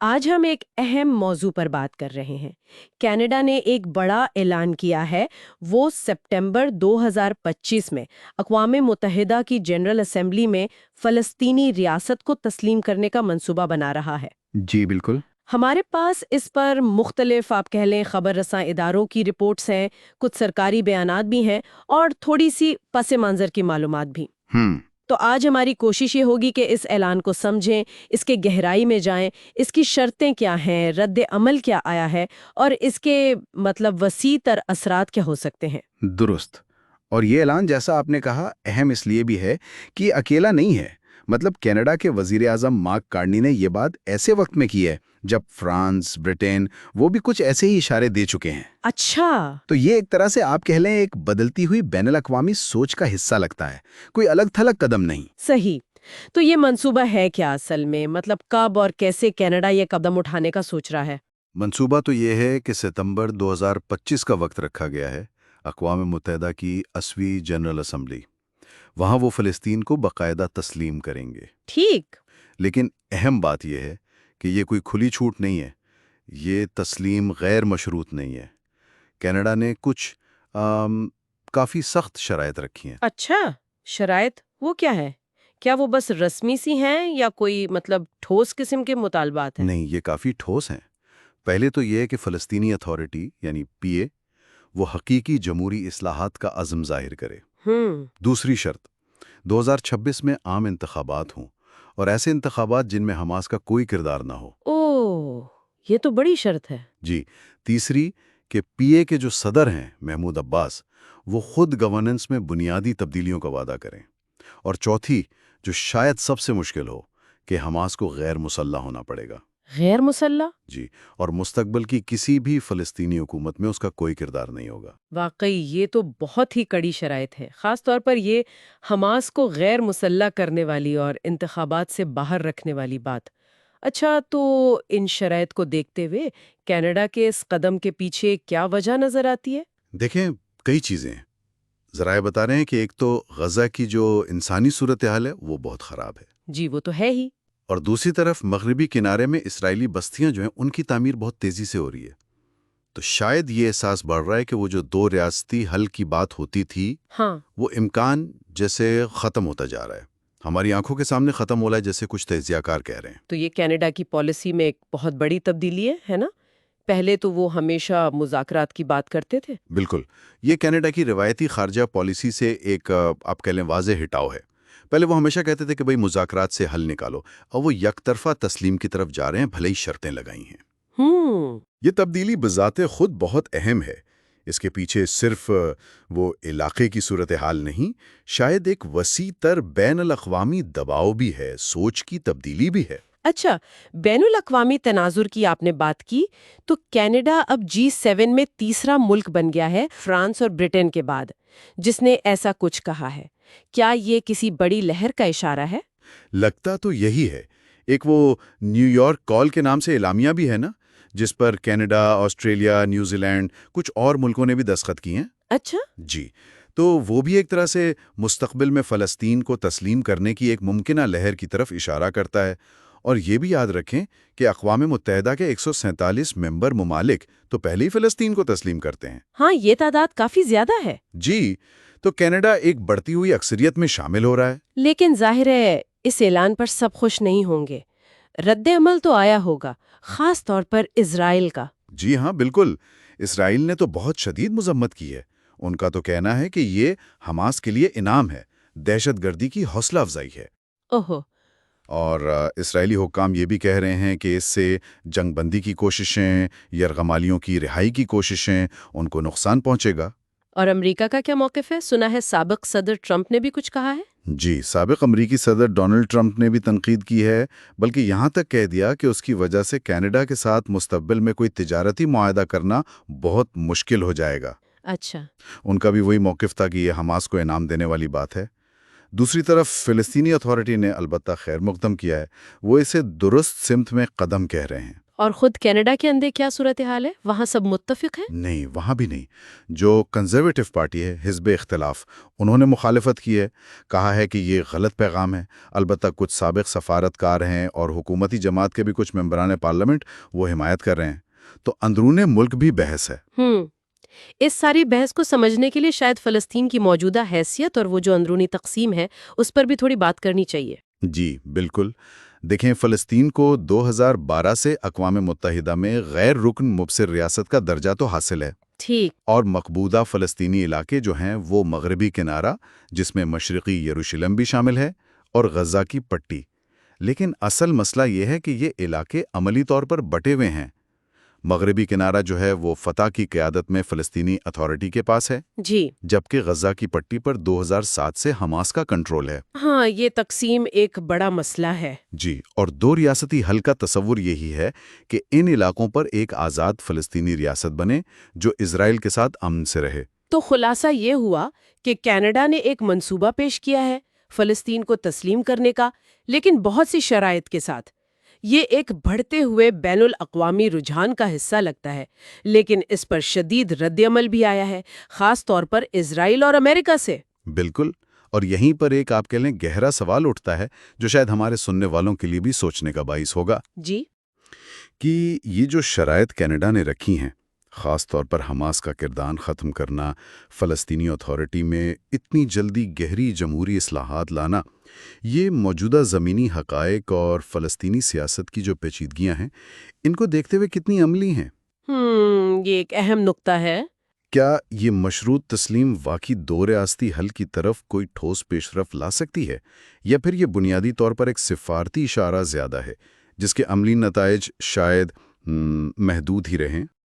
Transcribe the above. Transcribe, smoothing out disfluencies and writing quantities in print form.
آج ہم ایک اہم موضوع پر بات کر رہے ہیں۔ کینیڈا نے ایک بڑا اعلان کیا ہے۔ وہ سپٹمبر 2025 میں اقوام متحدہ کی جنرل اسمبلی میں فلسطینی ریاست کو تسلیم کرنے کا منصوبہ بنا رہا ہے۔ جی بالکل۔ ہمارے پاس اس پر مختلف آپ کہہ لیں خبر رساں اداروں کی رپورٹس ہیں، کچھ سرکاری بیانات بھی ہیں اور تھوڑی سی پس منظر کی معلومات بھی۔ تو آج ہماری کوشش یہ ہوگی کہ اس اعلان کو سمجھیں، اس کے گہرائی میں جائیں، اس کی شرطیں کیا ہیں، رد عمل کیا آیا ہے اور اس کے وسیع تر اثرات کیا ہو سکتے ہیں۔ درست۔ اور یہ اعلان جیسا آپ نے کہا اہم اس لیے بھی ہے کہ یہ اکیلا نہیں ہے۔ کینیڈا کے وزیر اعظم مارک کارنی نے یہ بات ایسے وقت میں کی ہے جب فرانس، برٹین وہ بھی کچھ ایسے ہی اشارے دے چکے ہیں۔ اچھا۔ تو یہ ایک طرح سے آپ کہہ لیں ایک بدلتی ہوئی بین الاقوامی سوچ کا حصہ لگتا ہے، کوئی الگ تھلگ قدم نہیں۔ صحیح۔ تو یہ منصوبہ ہے کیا اصل میں؟ کب اور کیسے کینیڈا یہ قدم اٹھانے کا سوچ رہا ہے؟ منصوبہ تو یہ ہے کہ ستمبر 2025 کا وقت رکھا گیا ہے۔ اقوام متحدہ کی 80ویں جنرل اسمبلی، وہاں وہ فلسطین کو باقاعدہ تسلیم کریں گے۔ ٹھیک۔ لیکن اہم بات یہ ہے کہ یہ کوئی کھلی چھوٹ نہیں ہے، یہ تسلیم غیر مشروط نہیں ہے۔ کینیڈا نے کچھ کافی سخت شرائط رکھی ہیں۔ اچھا، شرائط وہ کیا ہے؟ کیا وہ بس رسمی سی ہیں یا کوئی ٹھوس قسم کے مطالبات ہیں؟ نہیں، یہ کافی ٹھوس ہیں۔ پہلے تو یہ ہے کہ فلسطینی اتھارٹی یعنی PA وہ حقیقی جمہوری اصلاحات کا عزم ظاہر کرے۔ دوسری شرط، 2026 میں عام انتخابات ہوں اور ایسے انتخابات جن میں حماس کا کوئی کردار نہ ہو۔ اوہ، یہ تو بڑی شرط ہے۔ جی۔ تیسری کہ PA کے جو صدر ہیں محمود عباس، وہ خود گورننس میں بنیادی تبدیلیوں کا وعدہ کریں۔ اور چوتھی، جو شاید سب سے مشکل ہو، کہ حماس کو غیر مسلح ہونا پڑے گا۔ غیر مسلح؟ جی، اور مستقبل کی کسی بھی فلسطینی حکومت میں اس کا کوئی کردار نہیں ہوگا۔ واقعی یہ تو بہت ہی کڑی شرائط ہے، خاص طور پر یہ حماس کو غیر مسلح کرنے والی اور انتخابات سے باہر رکھنے والی بات۔ اچھا، تو ان شرائط کو دیکھتے ہوئے کینیڈا کے اس قدم کے پیچھے کیا وجہ نظر آتی ہے؟ دیکھیں، کئی چیزیں ہیں۔ ذرائع بتا رہے ہیں کہ ایک تو غزہ کی جو انسانی صورتحال ہے وہ بہت خراب ہے۔ جی، وہ تو ہے ہی۔ اور دوسری طرف مغربی کنارے میں اسرائیلی بستیاں جو ہیں ان کی تعمیر بہت تیزی سے ہو رہی ہے۔ تو شاید یہ احساس بڑھ رہا ہے کہ وہ جو دو ریاستی حل کی بات ہوتی تھی، ہاں، وہ امکان جیسے ختم ہوتا جا رہا ہے، ہماری آنکھوں کے سامنے ختم ہو رہا ہے، جیسے کچھ تجزیہ کار کہہ رہے ہیں۔ تو یہ کینیڈا کی پالیسی میں ایک بہت بڑی تبدیلی ہے نا؟ پہلے تو وہ ہمیشہ مذاکرات کی بات کرتے تھے۔ بالکل، یہ کینیڈا کی روایتی خارجہ پالیسی سے ایک آپ کہہ لیں واضح ہٹاؤ ہے۔ پہلے وہ ہمیشہ کہتے تھے کہ بھئی مذاکرات سے حل نکالو، اور وہ یک طرفہ تسلیم کی طرف جا رہے ہیں، بھلے ہی شرطیں لگائی ہیں۔ یہ تبدیلی بذات خود بہت اہم ہے۔ اس کے پیچھے صرف وہ علاقے کی صورتحال نہیں، شاید ایک وسیع تر بین الاقوامی دباؤ بھی ہے، سوچ کی تبدیلی بھی ہے۔ اچھا، بین الاقوامی تناظر کی آپ نے بات کی، تو کینیڈا اب G7 میں تیسرا ملک بن گیا ہے فرانس اور برٹن کے بعد، جس نے ایسا کچھ کہا ہے۔ کیا یہ کسی بڑی لہر کا اشارہ ہے؟ لگتا تو یہی ہے۔ ایک وہ نیو یارک کال کے نام سے اعلامیہ بھی ہے نا، جس پر کینیڈا، آسٹریلیا، نیوزی لینڈ، کچھ اور ملکوں نے بھی دستخط کیے ہیں۔ اچھا۔ جی، تو وہ بھی ایک طرح سے مستقبل میں فلسطین کو تسلیم کرنے کی ایک ممکنہ لہر کی طرف اشارہ کرتا ہے۔ اور یہ بھی یاد رکھیں کہ اقوام متحدہ کے 147 ممبر ممالک تو پہلے ہی فلسطین کو تسلیم کرتے ہیں۔ ہاں، یہ تعداد کافی زیادہ ہے۔ جی، تو کینیڈا ایک بڑھتی ہوئی اکثریت میں شامل ہو رہا ہے۔ لیکن ظاہر ہے اس اعلان پر سب خوش نہیں ہوں گے۔ رد عمل تو آیا ہوگا، خاص طور پر اسرائیل کا۔ جی ہاں، بالکل۔ اسرائیل نے تو بہت شدید مذمت کی ہے۔ ان کا تو کہنا ہے کہ یہ حماس کے لیے انعام ہے، دہشت گردی کی حوصلہ افزائی ہے۔ اوہو۔ اور اسرائیلی حکام یہ بھی کہہ رہے ہیں کہ اس سے جنگ بندی کی کوششیں، یرغمالیوں کی رہائی کی کوششیں، ان کو نقصان پہنچے گا۔ اور امریکہ کا کیا موقف ہے؟ سنا ہے سابق صدر ٹرمپ نے بھی کچھ کہا ہے۔ جی، سابق امریکی صدر ڈونلڈ ٹرمپ نے بھی تنقید کی ہے، بلکہ یہاں تک کہہ دیا کہ اس کی وجہ سے کینیڈا کے ساتھ مستقبل میں کوئی تجارتی معاہدہ کرنا بہت مشکل ہو جائے گا۔ اچھا۔ ان کا بھی وہی موقف تھا کہ یہ حماس کو انعام دینے والی بات ہے۔ دوسری طرف فلسطینی اتھارٹی نے البتہ خیر مقدم کیا ہے، وہ اسے درست سمت میں قدم کہہ رہے ہیں۔ اور خود کینیڈا کے اندر کیا صورتحال ہے؟ وہاں سب متفق ہیں؟ نہیں، وہاں بھی نہیں۔ جو کنزرویٹو پارٹی ہے، حزب اختلاف، انہوں نے مخالفت کی ہے، کہا ہے کہ یہ غلط پیغام ہے۔ البتہ کچھ سابق سفارتکار ہیں اور حکومتی جماعت کے بھی کچھ ممبران پارلیمنٹ وہ حمایت کر رہے ہیں۔ تو اندرون ملک بھی بحث ہے۔ اس ساری بحث کو سمجھنے کے لیے شاید فلسطین کی موجودہ حیثیت اور وہ جو اندرونی تقسیم ہے اس پر بھی تھوڑی بات کرنی چاہیے۔ جی بالکل۔ دیکھیں، فلسطین کو 2012 سے اقوام متحدہ میں غیر رکن مبصر ریاست کا درجہ تو حاصل ہے۔ ٹھیک۔ اور مقبوضہ فلسطینی علاقے جو ہیں وہ مغربی کنارہ، جس میں مشرقی یروشلم بھی شامل ہے، اور غزہ کی پٹی۔ لیکن اصل مسئلہ یہ ہے کہ یہ علاقے عملی طور پر بٹے ہوئے ہیں۔ مغربی کنارہ جو ہے وہ فتح کی قیادت میں فلسطینی اتھارٹی کے پاس ہے، جی، جبکہ غزہ کی پٹی پر 2007 سے حماس کا کنٹرول ہے۔ ہاں، یہ تقسیم ایک بڑا مسئلہ ہے۔ جی، اور دو ریاستی حل کا تصور یہی ہے کہ ان علاقوں پر ایک آزاد فلسطینی ریاست بنے جو اسرائیل کے ساتھ امن سے رہے۔ تو خلاصہ یہ ہوا کہ کینیڈا نے ایک منصوبہ پیش کیا ہے فلسطین کو تسلیم کرنے کا، لیکن بہت سی شرائط کے ساتھ۔ یہ ایک بڑھتے ہوئے بین الاقوامی رجحان کا حصہ لگتا ہے، لیکن اس پر شدید رد عمل بھی آیا ہے، خاص طور پر اسرائیل اور امریکہ سے۔ بالکل، اور یہیں پر ایک آپ کہہ لیں گہرا سوال اٹھتا ہے جو شاید ہمارے سننے والوں کے لیے بھی سوچنے کا باعث ہوگا۔ جی، کہ یہ جو شرائط کینیڈا نے رکھی ہیں، خاص طور پر حماس کا کردار ختم کرنا، فلسطینی اتھارٹی میں اتنی جلدی گہری جمہوری اصلاحات لانا، یہ موجودہ زمینی حقائق اور فلسطینی سیاست کی جو پیچیدگیاں ہیں، ان کو دیکھتے ہوئے کتنی عملی ہیں؟ یہ ایک اہم نقطہ ہے۔ کیا یہ مشروط تسلیم واقعی دو ریاستی حل کی طرف کوئی ٹھوس پیش رفت لا سکتی ہے، یا پھر یہ بنیادی طور پر ایک سفارتی اشارہ زیادہ ہے جس کے عملی نتائج شاید محدود ہی رہیں؟